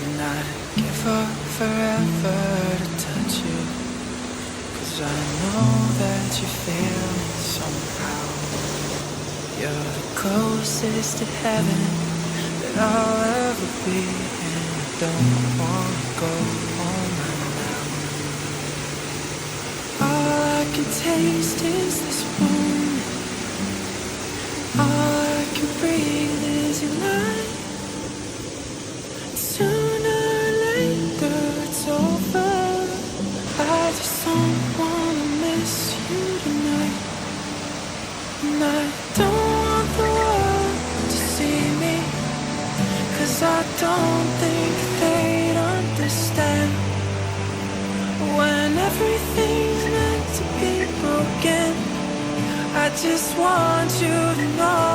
And I'd give up forever to touch you, 'cause I know that you feel it somehow. You're the closest to heaven that I'll ever be, and I don't wanna go home right now. All I can taste is this moment. All I can breathe is your light. Sooner or later it's over. I just don't wanna miss you tonight. And I don't want the world to see me, 'cause I don't think they'd understand. When everything's meant to be broken, I just want you to know